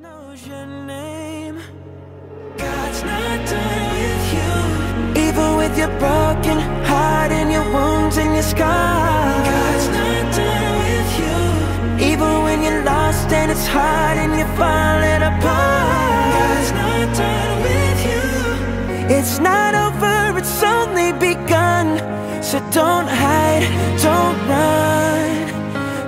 knows your name. God's not done with you. Even with your broken heart and your wounds and your scars, God's not done with you. Even when you're lost and it's hard and you're falling apart, God's not done with you. It's not over, it's only begun. So don't hide, don't run,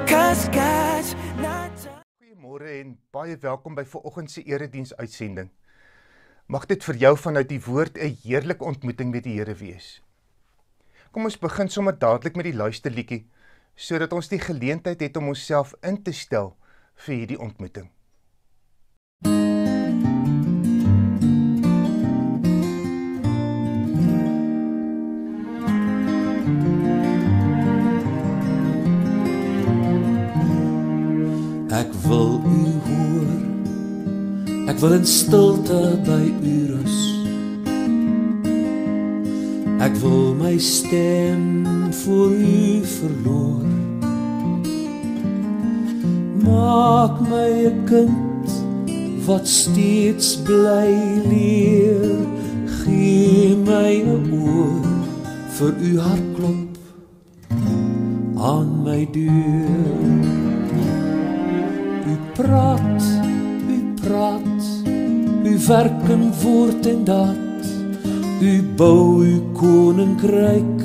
'cause God's not done. Goeiemôre en baie welkom by vanoggend se erediens uitsending. Mag dit vir jou vanuit die woord 'n heerlike ontmoeting met die Here wees. Kom ons begin sommer dadelik met die luisterliedjie, sodat ons die geleentheid het om onsself in te stel vir hierdie ontmoeting. Ek wil u hoor, ek wil in stilte by u rus. Ek wil my stem voor u verloor. Maak my 'n kind wat steeds bly leer. Gee my 'n oor vir u hartklop aan my deur. U praat, u werk in woord en daad. U bou u koninkryk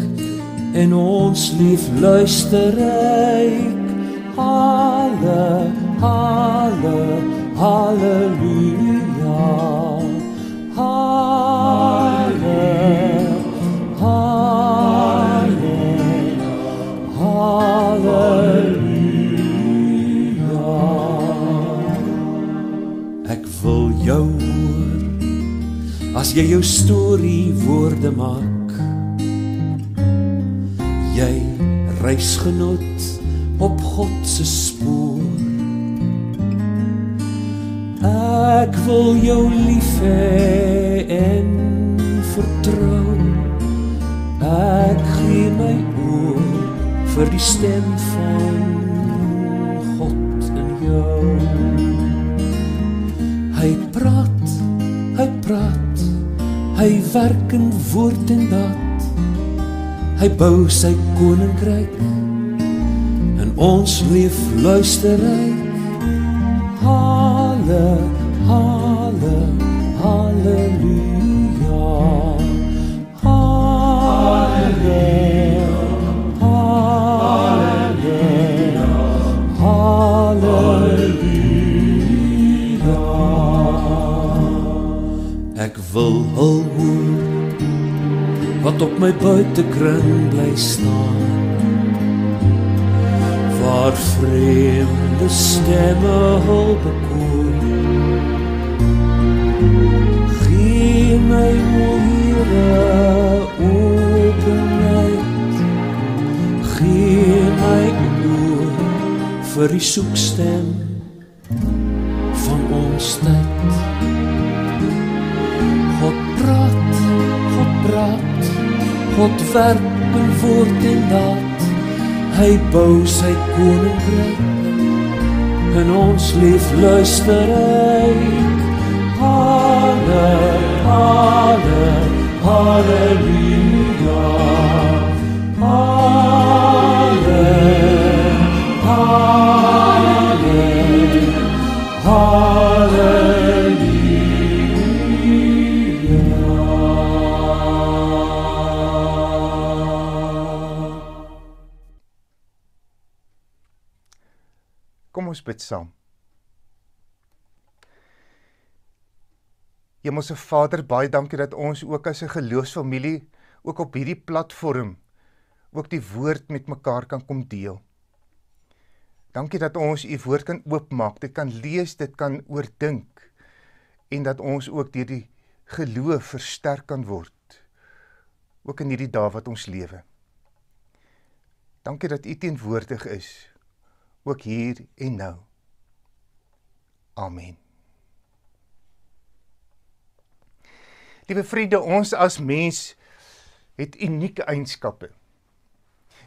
en ons lief luisterryk. Halle, halle, halleluja. Halle, halle, halleluja. Ek wil jou hoor, as jy jou storie woorde maak. Jy reisgenoot op God se spoor. Ek wil jou lief hê en vertrou. Ek gee my oor vir die stem van God in jou. Hy praat, hy werk in woord en daad. Hy bou sy koninkryk en ons lief luisterryk. Halle, halle, halleluja. Halle, halle, halleluja. Ek wil al hoor wat op my buitekring bly staan, waar vreemde stemme hul bekoor. Gee my o Here openheid, gee my oor vir die soekstem van ons tyd. God werk in woord en daad. Hy bou sy koninkryk en ons lief luisterryk. Halle, halle, halleluja. Halle, halle, halleluja. Kom ons bid saam. Hemelse Vader, baie dankie dat ons ook as 'n geloofsfamilie, ook op hierdie platform, ook die woord met mekaar kan kom deel. Dankie dat ons u woord kan oopmaak, dit kan lees, dit kan oordink, en dat ons ook deur die geloof versterk kan word, ook in hierdie dae wat ons lewe. Dankie dat u teenwoordig is, ook hier en nou. Amen. Liewe vriende, ons as mens het unieke eienskappe.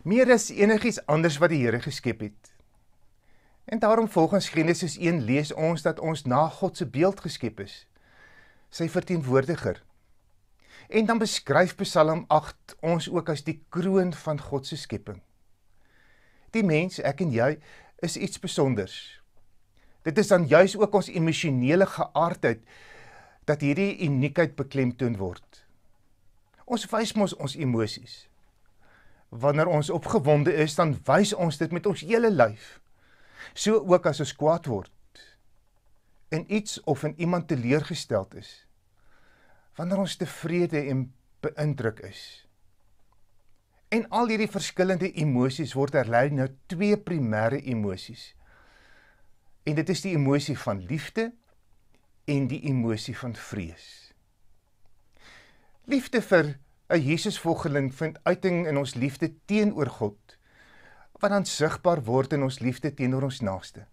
Meer as enigiets anders wat die Here geskep het. En daarom volgens Genesis 1 lees ons dat ons na God se beeld geskep is, sy verteenwoordiger. En dan beskryf Psalm 8 ons ook as die kroon van God se skepping. Die mens, ek en jy, is iets besonders. Dit is dan juis ook ons emosionele geaardheid dat hierdie uniekheid beklemtoon word. Ons wys mos ons emosies. Wanneer ons opgewonde is, dan wys ons dit met ons hele lyf. So ook as ons kwaad word, in iets of in iemand teleurgesteld is, wanneer ons tevrede en beïndruk is. En al hierdie verskillende emosies word herlei na twee primêre emosies. En dit is die emosie van liefde en die emosie van vrees. Liefde vir 'n Jesusvolgeling vind uiting in ons liefde teenoor God, wat dan sigbaar word in ons liefde teenoor ons naaste.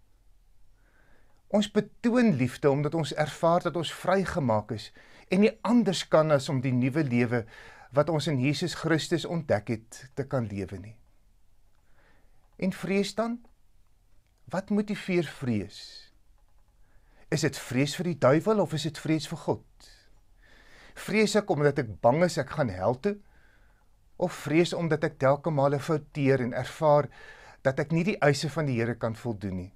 Ons betoon liefde omdat ons ervaar dat ons vrygemaak is en nie anders kan as om die nuwe lewe wat ons in Jesus Christus ontdek het, te kan lewe nie. En vrees dan? Wat motiveer vrees? Is dit vrees vir die duiwel of is dit vrees vir God? Vrees ek omdat ek bang is ek gaan hel toe? Of vrees omdat ek telke male fouteer en ervaar dat ek nie die eise van die Here kan voldoen nie?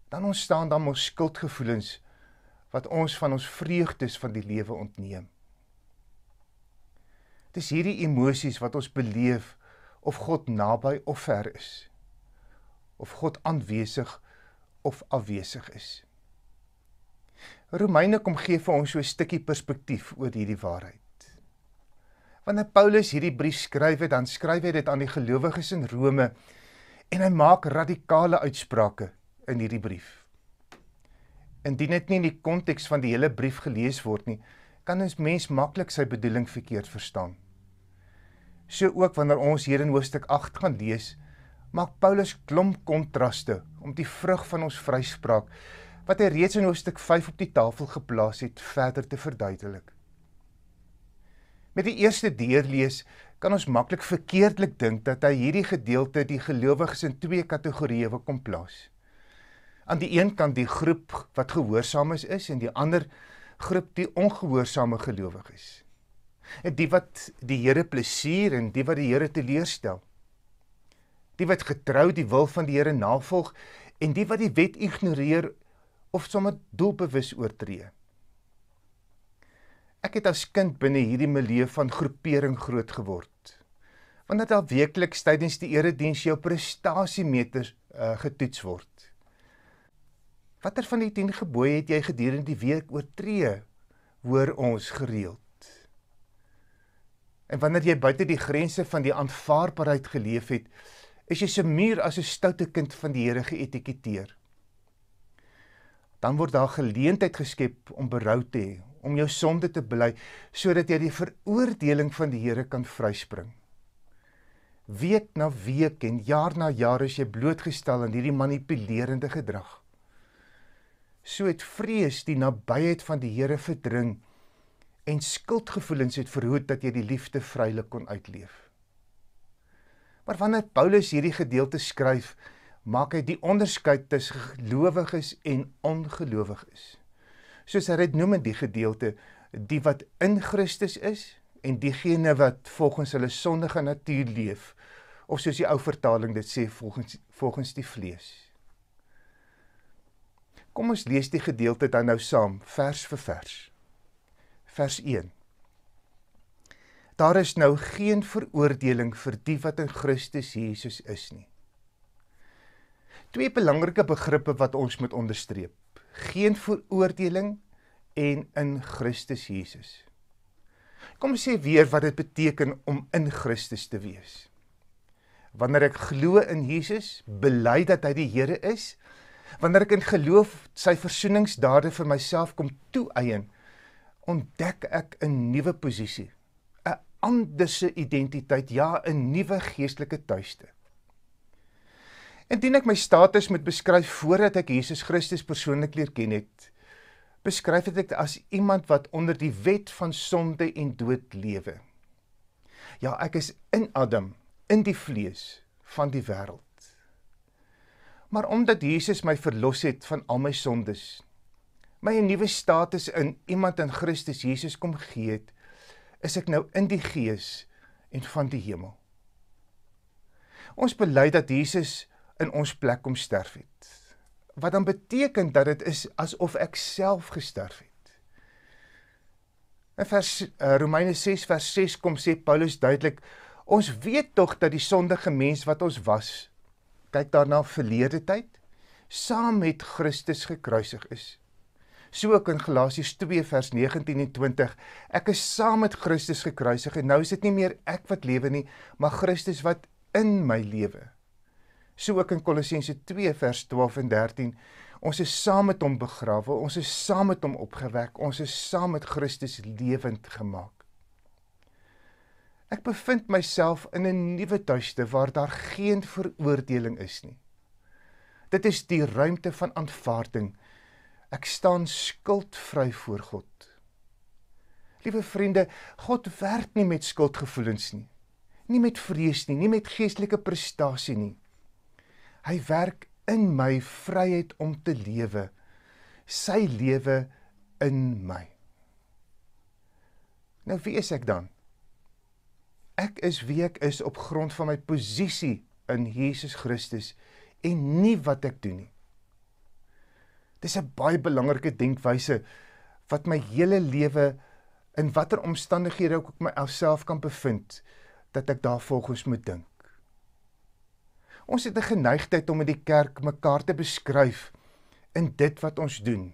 Dan ontstaan dan ons skuldgevoelens wat ons van ons vreugdes van die lewe ontneem. Dit is hierdie emosies wat ons beleef of God naby of ver is, of God aanwesig of afwesig is. Romeine kom gee vir ons so 'n stukkie perspektief oor hierdie waarheid. Wanneer Paulus hierdie brief skryf, dan skryf hy dit aan die gelowiges in Rome en hy maak radikale uitsprake in hierdie brief. Indien dit nie in die konteks van die hele brief gelees word nie, kan 'n mens maklik sy bedoeling verkeerd verstaan. So ook wanneer ons hier in hoofstuk 8 gaan lees, maak Paulus klomp kontraste om die vrug van ons vryspraak, wat hy reeds in hoofstuk 5 op die tafel geplaas het, verder te verduidelik. Met die eerste deurlees kan ons maklik verkeerdelik dink dat hy hierdie gedeelte die gelowiges in twee kategorieë wil kom plaas. Aan die een kant die groep wat gehoorsaam is en die ander groep die ongehoorsame gelowiges. En die wat die Here plesier en die wat die Here teleurstel. Die wat getrou die wil van die Here navolg en die wat die wet ignoreer of sommer doelbewus oortree. Ek het as kind binne hierdie milieu van groepering groot geword. Wanneer daar weekliks tydens die erediens jou prestasiemeters getoets word. Watter van die 10 gebooie het jy gedurende die week oortree, hoor ons gereeld? En wanneer jy buite die grense van die aanvaarbaarheid geleef het, is jy so muur as 'n stoute kind van die Here geetiketeer. Dan word daar geleentheid geskep om berou te hê, om jou sonde te bely, sodat jy die veroordeling van die Here kan vryspring. Week na week en jaar na jaar is jy blootgestel aan hierdie manipulerende gedrag. So het vrees die nabyheid van die Here verdring en skuldgevoelens het verhoed dat jy die liefde vrylik kon uitleef. Maar wanneer Paulus hierdie gedeelte skryf, maak hy die onderskeid tussen gelowiges en ongelowiges. Soos hy dit noem in die gedeelte, die wat in Christus is en diegene wat volgens hulle sondige natuur leef, of soos die ou vertaling dit sê, volgens die vlees. Kom ons lees die gedeelte dan nou saam, vers vir vers. Vers 1. Daar is nou geen veroordeling vir die wat in Christus Jesus is nie. Twee belangrike begrippe wat ons moet onderstreep. Geen veroordeling en in Christus Jesus. Kom ons sê weer wat dit beteken om in Christus te wees. Wanneer ek glo in Jesus, bely dat hy die Here is, wanneer ek in geloof sy versoeningsdade vir myself kom toeëien, ontdek ek 'n nuwe posisie, 'n anderse identiteit, ja, 'n nuwe geestelike tuiste. Indien ek my status moet beskryf voordat ek Jesus Christus persoonlik leer ken het, beskryf het ek as iemand wat onder die wet van sonde en dood lewe. Ja, ek is in Adam, in die vlees van die wêreld. Maar omdat Jesus my verlos het van al my sondes, my 'n nuwe status in iemand in Christus Jesus kom gee het, is ek nou in die Gees en van die hemel. Ons bely dat Jesus in ons plek kom sterf het, wat dan beteken dat dit is asof ek self gesterf het. In Romeine 6 vers 6 kom sê Paulus duidelik, ons weet tog dat die sondige mens wat ons was, kyk daarna verlede tyd, saam met Christus gekruisig is. So ook in Galasiërs 2 vers 19 en 20, ek is saam met Christus gekruisig en nou is dit nie meer ek wat lewe nie, maar Christus wat in my lewe. So ook in Kolossense 2 vers 12 en 13, ons is saam met hom begrawe, ons is saam met hom opgewek, ons is saam met Christus lewend gemaak. Ek bevind myself in 'n nuwe tuiste waar daar geen veroordeling is nie. Dit is die ruimte van aanvaarding. Ek staan skuldvry voor God. Liewe vriende, God werk nie met skuldgevoelens nie. Nie met vrees nie, nie met geestelike prestasie nie. Hy werk in my vryheid om te lewe, sy lewe in my. Nou wie is ek dan? Ek is wie ek is op grond van my posisie in Jesus Christus en nie wat ek doen nie. Dis 'n baie belangrike denkwyse wat my hele lewe in watter omstandighede ook ek myself kan bevind, dat ek daar volgens moet dink. Ons het 'n geneigtheid om in die kerk mekaar te beskryf in dit wat ons doen.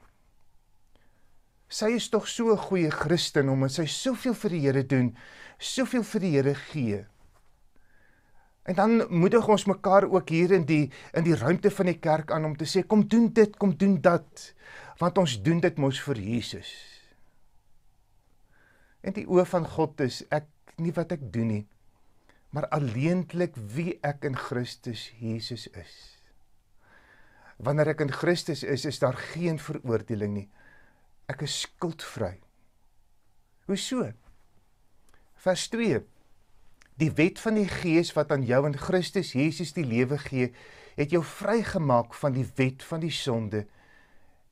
Sy is tog so 'n goeie Christen omdat sy soveel vir die Here doen, soveel vir die Here gee. En dan moedig ons mekaar ook hier in die ruimte van die kerk aan om te sê, kom doen dit, kom doen dat, want ons doen dit mos vir Jesus. En die oë van God is ek nie wat ek doen nie, maar alleenlik wie ek in Christus Jesus is. Wanneer ek in Christus is daar geen veroordeling nie. Ek is skuldvry. Hoeso? Vers 2. Die wet van die Gees wat aan jou in Christus Jesus die lewe gee, het jou vrygemaak van die wet van die sonde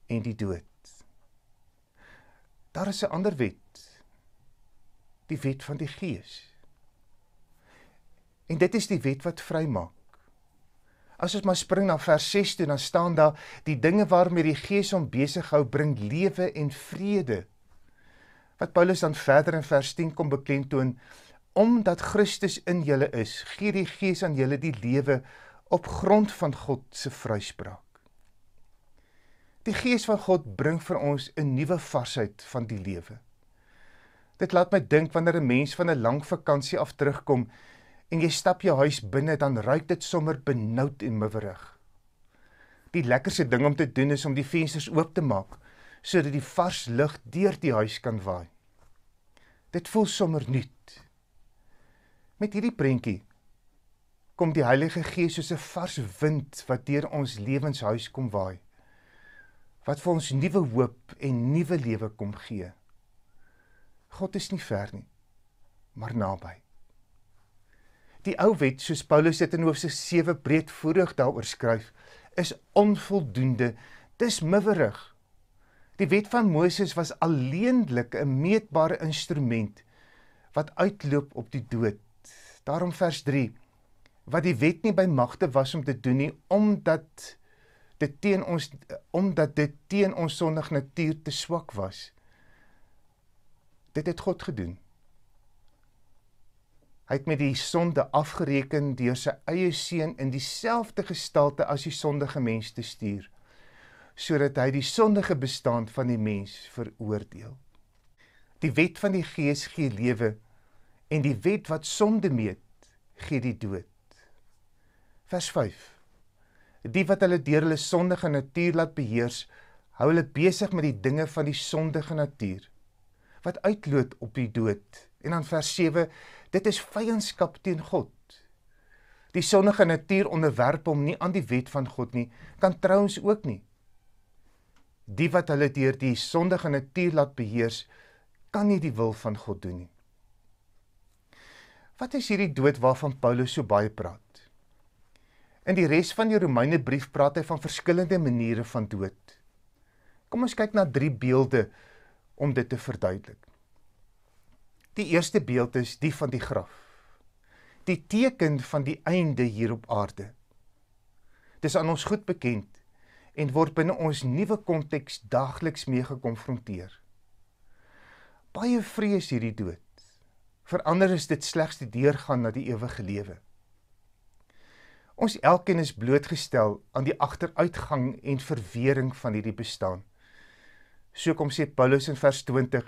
en die dood. Daar is 'n ander wet. Die wet van die Gees. En dit is die wet wat vrymaak. As ons maar spring na vers 6 toe, dan staan daar, die dinge waarmee die Gees hom besig hou, bring lewe en vrede. Wat Paulus dan verder in vers 10 kom beklemtoon, omdat Christus in julle is, gee die Gees aan julle die lewe op grond van God se vryspraak. Die Gees van God bring vir ons 'n nuwe varsheid van die lewe. Dit laat my dink wanneer 'n mens van 'n lang vakansie af terugkom en jy stap jou huis binne, dan ruik dit sommer benoud en miwerig. Die lekkerste ding om te doen is om die vensters oop te maak, sodat die vars lug deur die huis kan waai. Dit voel sommer nuut. Met hierdie prentjie kom die Heilige Gees soos 'n vars wind wat deur ons lewenshuis kom waai, wat vir ons nuwe hoop en nuwe lewe kom gee. God is nie ver nie, maar naby. Die ou wet, soos Paulus dit in hoofstuk 7 breedvoerig daaroor skryf, is onvoldoende, dis miwerig. Die wet van Moses was alleenlik 'n meetbare instrument wat uitloop op die dood. Daarom vers 3, wat die wet nie by magte was om te doen nie, omdat dit teen ons sondige natuur te swak was. Dit het God gedoen. Hy het met die sonde afgereken deur sy eie seun in dieselfde gestalte as die sondige mens te stuur, sodat hy die sondige bestaan van die mens veroordeel. Die wet van die Gees gee lewe, en die wet wat sonde meet, gee die dood. Vers 5. Die wat hulle deur hulle sondige natuur laat beheers, hou hulle besig met die dinge van die sondige natuur, wat uitloop op die dood. En dan vers 7, dit is vyandskap teen God. Die sondige natuur onderwerp hom nie aan die wet van God nie, kan trouens ook nie. Die wat hulle deur die sondige natuur laat beheers, kan nie die wil van God doen nie. Wat is hierdie dood waarvan Paulus so baie praat? In die res van die Romeinebrief praat hy van verskillende maniere van dood. Kom ons kyk na 3 beelde om dit te verduidelik. Die eerste beeld is die van die graf. Die teken van die einde hier op aarde. Dis aan ons goed bekend en word binne ons nuwe konteks daagliks mee gekonfronteer. Baie vrees hierdie dood. Vir ander is dit slegs die deurgaan na die ewige lewe. Ons elkeen is blootgestel aan die agteruitgang en verwering van hierdie bestaan. So kom sê Paulus in vers 20,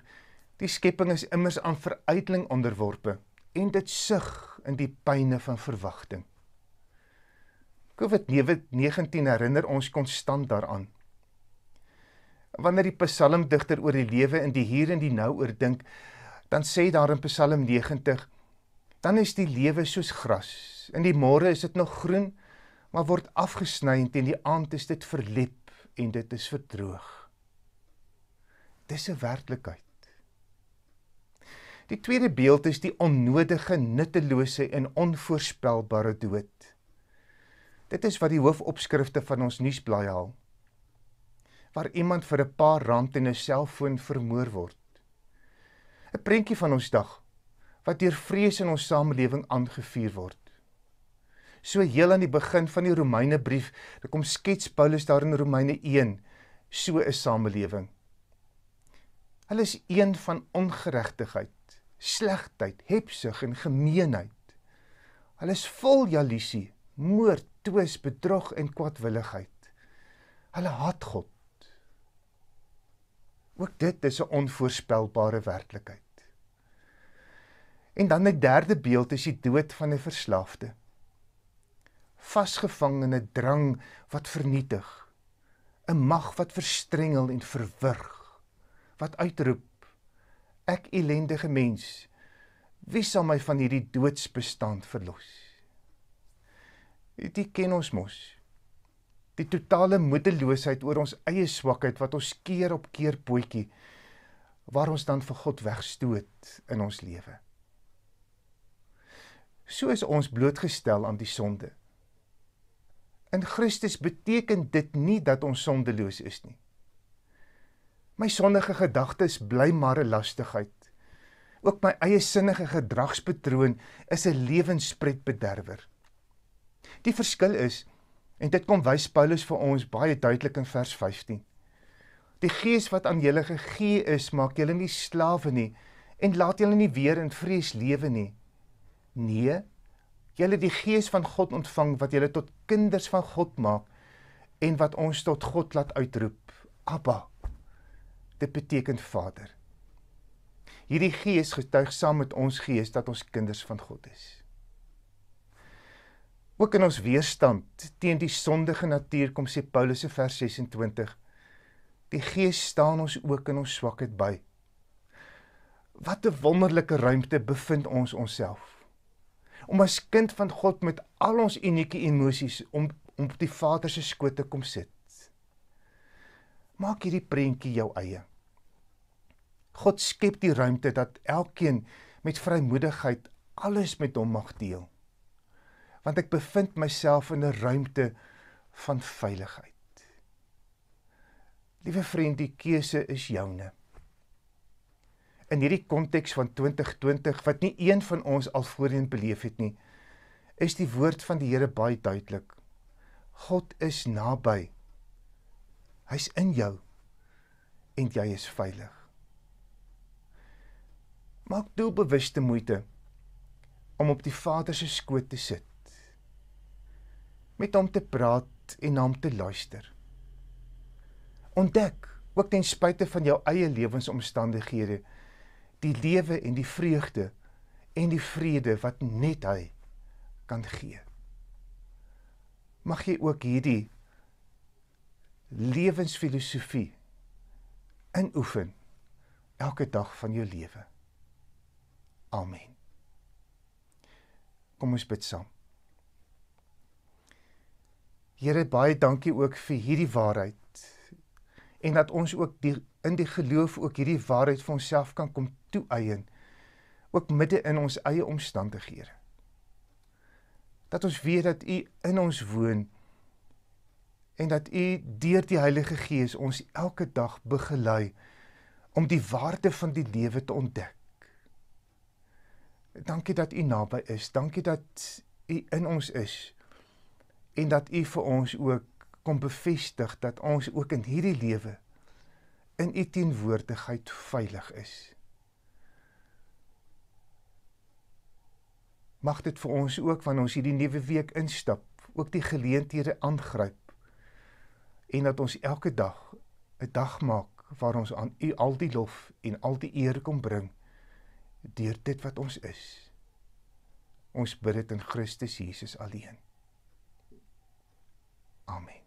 die skepping is immers aan veruiteling onderworpe en dit sug in die pyne van verwagting. COVID-19 herinner ons konstant daaraan. Wanneer die psalmdigter oor die lewe in die hier en die nou oordink, dan sê daar in Psalm 90, dan is die lewe soos gras. In die môre is dit nog groen, maar word afgesny en teen die aand is dit verlep en dit is verdroog. Dis 'n werklikheid. Die tweede beeld is die onnodige, nuttelose en onvoorspelbare dood. Dit is wat die hoofopskrifte van ons nuusblaai haal, waar iemand vir 'n paar rand en 'n selfoon vermoor word. 'n Prentjie van ons dag, wat deur vrees in ons samelewing aangevuur word. So heel aan die begin van die Romeinebrief, dan kom skets Paulus daar in Romeine 1, so 'n samelewing. Hulle is een van ongeregtigheid, slegheid, hebsug en gemeenheid. Hulle is vol jaloesie, moord, twis, bedrog en kwaadwilligheid. Hulle haat God. Ook dit is 'n onvoorspelbare werklikheid. En dan 'n derde beeld is die dood van 'n verslaafde. Vasgevang in 'n drang wat vernietig, 'n mag wat verstrengel en verwrig, wat uitroep, ek ellendige mens, wie sal my van hierdie doodsbestand verlos? Die ken ons mos. Die totale moedeloosheid oor ons eie swakheid wat ons keer op keer bootjie, waar ons dan vir God wegstoot in ons lewe. So is ons blootgestel aan die sonde. In Christus beteken dit nie dat ons sondeloos is nie. My sondige gedagtes bly maar 'n lastigheid. Ook my eie sinnige gedragspatroon is 'n lewenspretbederwer. Die verskil is, en dit kom wys Paulus vir ons baie duidelik in vers 15. Die gees wat aan julle gegee is, maak julle nie slawe nie, en laat julle nie weer in vrees lewe nie. Nee, julle die gees van God ontvang, wat julle tot kinders van God maak, en wat ons tot God laat uitroep, Abba. Dit beteken Vader. Hierdie gees getuig saam met ons gees dat ons kinders van God is. Ook in ons weerstand teen die sondige natuur kom sê Paulus in vers 26, die gees staan ons ook in ons swakheid by. Wat 'n wonderlike ruimte bevind ons onsself. Om as kind van God met al ons unieke emosies om op die Vader se skoot te kom sit. Maak hierdie prentjie jou eie. God skep die ruimte dat elkeen met vrymoedigheid alles met hom mag deel. Want ek bevind myself in 'n ruimte van veiligheid. Liewe vriend, die keuse is joune. In hierdie konteks van 2020, wat nie een van ons al voorheen beleef het nie, is die woord van die Here baie duidelik. God is naby. Hy's in jou en jy is veilig. Maak doelbewuste moeite om op die Vader se skoot te sit, met hom te praat en na hom te luister. Ontdek, ook ten spyte van jou eie lewensomstandighede, die lewe en die vreugde en die vrede wat net hy kan gee. Mag jy ook hierdie lewensfilosofie inoefen elke dag van jou lewe. Amen. Kom ons bid saam. Here, baie dankie ook vir hierdie waarheid en dat ons ook in die geloof ook hierdie waarheid vir onsself kan kom toeëien, ook midde in ons eie omstandighede. Dat ons weet dat U in ons woon en dat U deur die Heilige Gees ons elke dag begelei om die waarde van die lewe te ontdek. Dankie dat U naby is, dankie dat U in ons is en dat U vir ons ook kom bevestig dat ons ook in hierdie lewe in U teenwoordigheid veilig is. Mag dit vir ons ook, wanneer ons hierdie nuwe week instap, ook die geleenthede aangryp en dat ons elke dag 'n dag maak waar ons aan U al die lof en al die eer kom bring deur dit wat ons is. Ons bid dit in Christus Jesus alleen. Amen.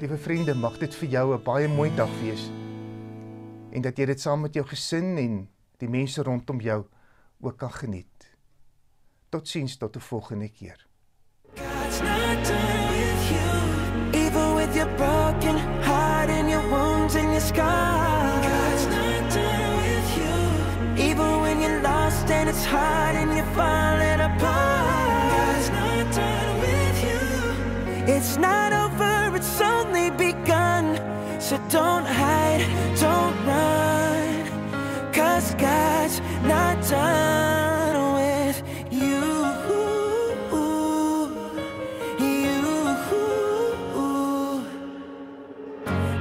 Liewe vriende, mag dit vir jou 'n baie mooi dag wees en dat jy dit saam met jou gesin en die mense rondom jou ook kan geniet. Totsiens tot 'n volgende keer. God's not done with you, even with your broken heart and your wounds and your scars. God's not done with you, even when you're lost and it's hard and you're falling apart. God's not done with you. It's not over, it's only begun. So don't hide, don't run, 'cause God's not done with you.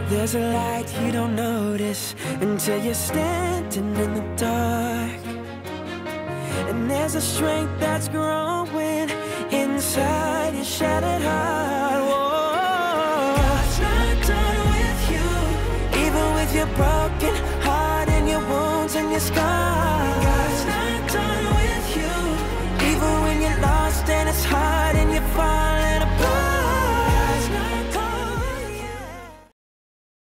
There's a light you don't notice until you're standing in the dark. And there's a strength that's growing inside your shattered heart.